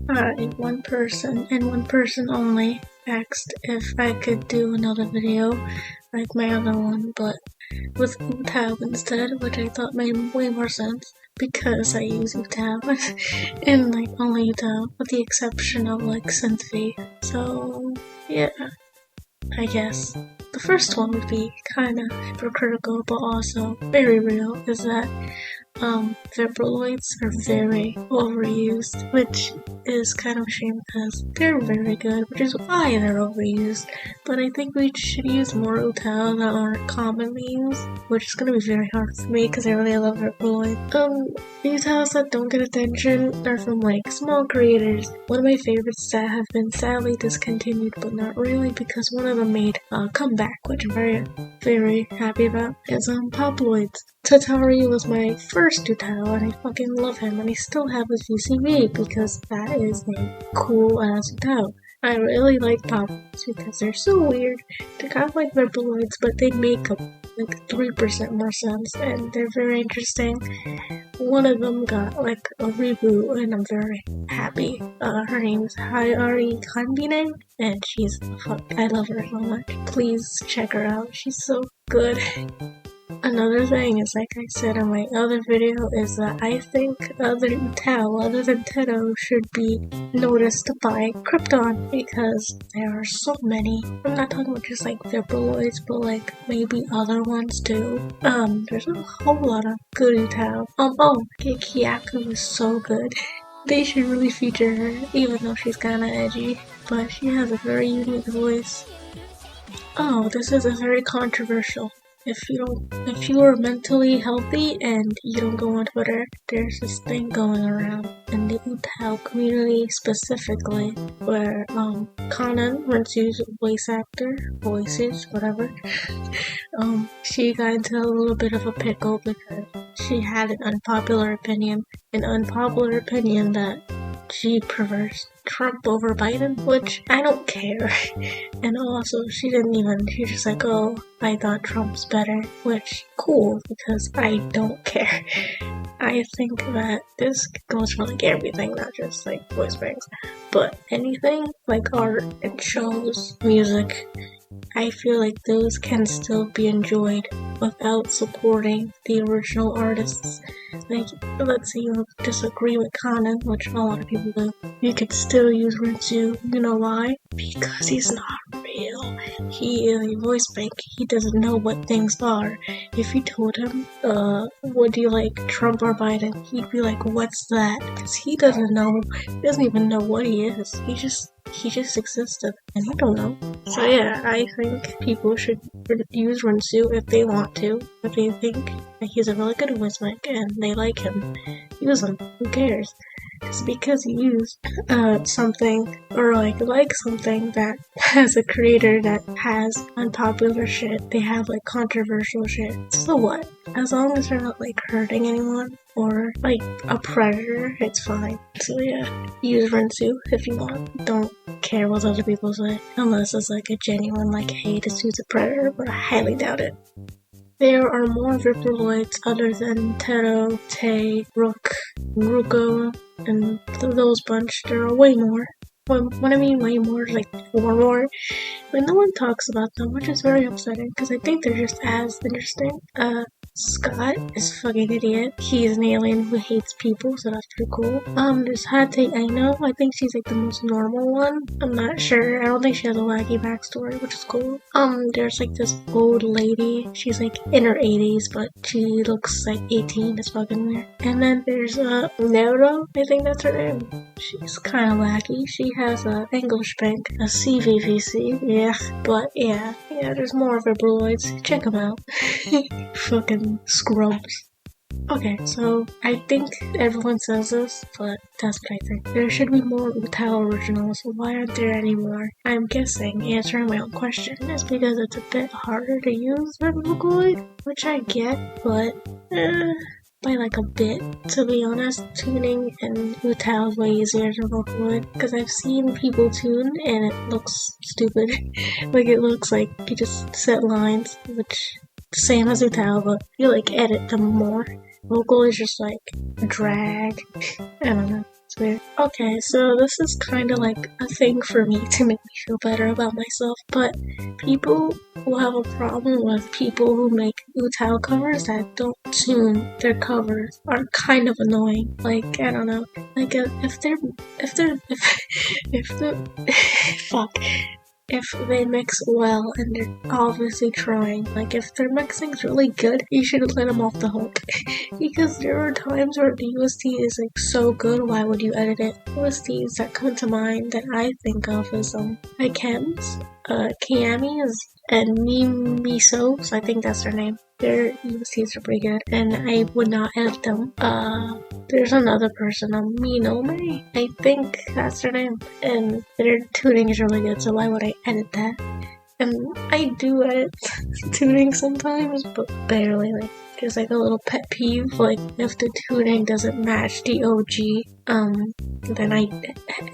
One person and one person only asked if I could do another video like my other one, but with utau instead, which I thought made way more sense because I use utau and like only utau, with the exception of like synthv. So yeah, I guess. The first one would be kinda hypocritical but also very real, is that vibrilloids are very overused, which is kind of a shame because they're very good, which is why they're overused. But I think we should use more utau that aren't commonly used, which is gonna be very hard for me because I really love vibrilloids. Utaus that don't get attention are from like small creators. One of my favorites that have been sadly discontinued, but not really, because one of them made a comeback, which I'm very, very happy about, is Poploids. Tatari was my first utau, and I fucking love him, and I still have his VCV because that is a cool ass utau. I really like Poploids because they're so weird. They're kind of like vibrilloids, but they make like 3% more sense, and they're very interesting. One of them got like a reboot, and I'm very happy. Her name is Hayari Kanbine, and she's I love her so much. Please check her out. She's so good. Another thing is, like I said in my other video, is that I think other utau other than Tedo should be noticed by Krypton, because there are so many. I'm not talking about just like vibrilloids, but like maybe other ones too. There's a whole lot of good utau. Kyaku is so good. They should really feature her, even though she's kinda edgy, but she has a very unique voice. Oh, this is a very controversial. If you are mentally healthy and you don't go on Twitter, there's this thing going around in the utau community specifically, where Kanan, Rensu's voices, whatever, she got into a little bit of a pickle because she had an unpopular opinion that she prefers Trump over Biden, which I don't care. And also, she's just like, oh, I thought Trump's better, which, cool, because I don't care. I think that this goes for like everything, not just like voice banks, but anything like art and shows, music. I feel like those can still be enjoyed without supporting the original artists. Like, let's say you disagree with Kanan, which a lot of people do. You could still use Rensu. You know why? Because he's not real. He is a voice bank. He doesn't know what things are. If you told him, would you like Trump or Biden? He'd be like, what's that? Because he doesn't know. He doesn't even know what he is. He just existed, and I don't know. So yeah, I think people should use Rensu if they want to. If they think that he's a really good voice mic and they like him, use him. Who cares? Just because you use something or like something that has a creator that has unpopular shit, they have like controversial shit. So what? As long as they're not like hurting anyone or like a predator, it's fine. So yeah, use Rensu if you want. Don't care what other people say, unless it's like a genuine like, hey, this dude's a predator, but I highly doubt it. There are more vibrilloids other than Tedo, Tay, Rook, Ruko, and those bunch. There are way more. When I mean way more, like 4 more. But no one talks about them, which is very upsetting, because I think they're just as interesting. Scott is a fucking idiot. He is an alien who hates people, so that's pretty cool. There's Hate Aino. I think she's like the most normal one. I'm not sure. I don't think she has a wacky backstory, which is cool. There's like this old lady. She's like in her 80s, but she looks like 18. It's fucking weird. And then there's Nero. I think that's her name. She's kind of wacky. She has a English bank, a CVVC. Yeah, but yeah, there's more vibrilloids. Check them out. Fucking scrubs. Okay, so I think everyone says this, but that's what I think. There should be more utau originals. Why aren't there any more? I'm guessing, answering my own question, is because it's a bit harder to use than Vocaloid, which I get, but by like a bit, to be honest. Tuning and utau is way easier than Vocaloid, because I've seen people tune and it looks stupid. Like it looks like you just set lines, which same as utau, but you like edit them more. Vocal is just like drag. I don't know. It's weird. Okay, so this is kind of like a thing for me to make me feel better about myself, but people who have a problem with people who make utau covers that don't tune their covers are kind of annoying. Like, I don't know. Like, if they mix well and they're obviously trying, like if their mixing's really good, you should let them off the hook. Because there are times where the UST is like so good, why would you edit it? USTs that come to mind that I think of is Ikems, Kiami's, and Miso, so I think that's their name. Their USTs are pretty good, and I would not edit them. There's another person, Minome, I think that's their name, and their tuning is really good, so why would I edit that? And I do edit tuning sometimes, but barely, like, just like a little pet peeve, like if the tuning doesn't match the OG, then I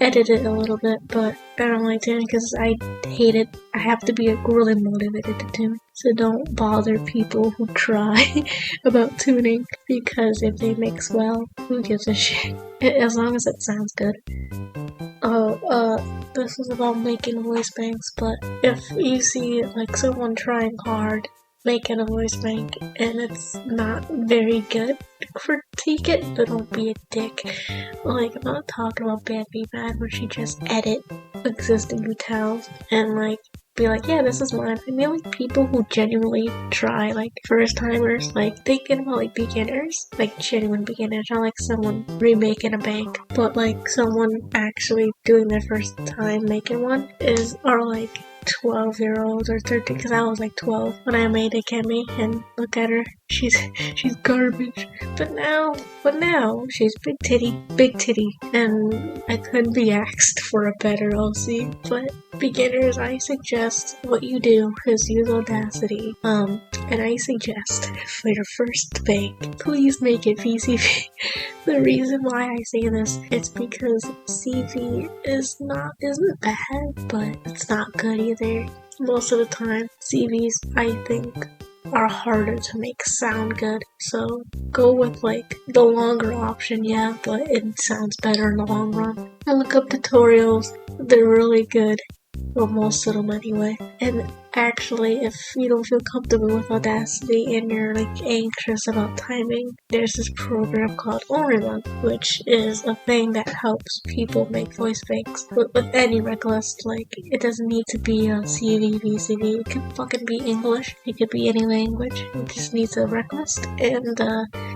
edit it a little bit, but I don't like tuning because I hate it. I have to be really motivated to tune. So don't bother people who try about tuning, because if they mix well, who gives a shit? As long as it sounds good. This is about making voice banks, but if you see like someone trying hard making a voice bank and it's not very good, critique it, but don't be a dick. Like, I'm not talking about bad be bad, where she just edit existing utils and like be like, yeah, this is mine. I mean, like people who genuinely try, like first timers, like thinking about like beginners, like genuine beginners, not like someone remaking a bank, but like someone actually doing their first time making one are like 12-year-olds or 13, because I was like 12 when I made a Kemi, and look at her, she's garbage. But now she's big titty, and I couldn't be asked for a better OC. But beginners, I suggest what you do is use Audacity, and I suggest for your first bank, please make it VCV. The reason why I say this, it's because CV isn't bad, but it's not good either. Most of the time, CVs, I think, are harder to make sound good. So go with like the longer option, yeah, but it sounds better in the long run. And look up tutorials, they're really good. Well, most of them anyway. And actually, if you don't feel comfortable with Audacity and you're like anxious about timing, there's this program called Orima, which is a thing that helps people make voice banks with any request. Like, it doesn't need to be a CV, VCV, it can fucking be English, it could be any language, it just needs a request. And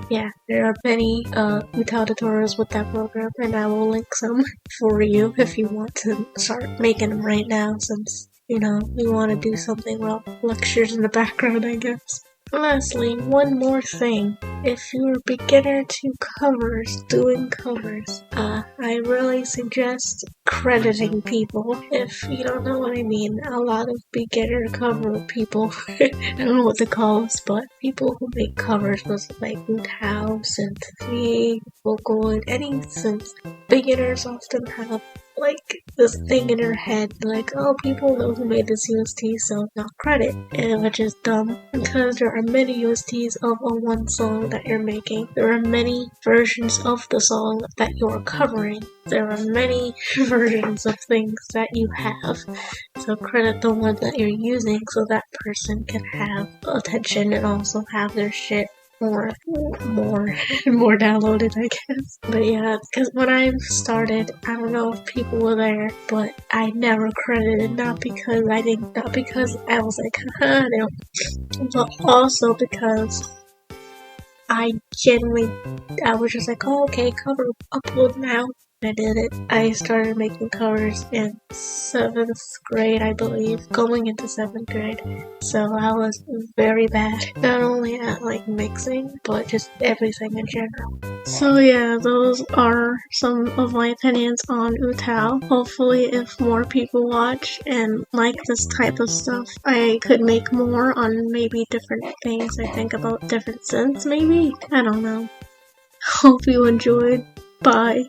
yeah, there are many utau tutorials with that program, and I will link some for you if you want to start making them right now, since you know, we want to do something well. Lectures in the background, I guess. Lastly, one more thing. If you're a beginner to doing covers, I really suggest crediting people. If you don't know what I mean, a lot of beginner cover people, I don't know what to call us, but people who make covers with like utau, synth, vocal, any synth, beginners often have like this thing in their head, like, oh, people know who made this UST, so not credit, and which is dumb, because there are many USTs of a one song that you're making. There are many versions of the song that you're covering. There are many versions of things that you have, so credit the one that you're using so that person can have attention and also have their shit more downloaded, I guess. But yeah, because when I started, I don't know if people were there, but I never credited, not because I was like, haha, no, but also because I was just like, oh, okay, cover, upload now. I did it. I started making covers in 7th grade, I believe, going into 7th grade. So I was very bad, not only at like mixing, but just everything in general. So yeah, those are some of my opinions on utau. Hopefully, if more people watch and like this type of stuff, I could make more on maybe different things. I think about different synths, maybe? I don't know. Hope you enjoyed. Bye.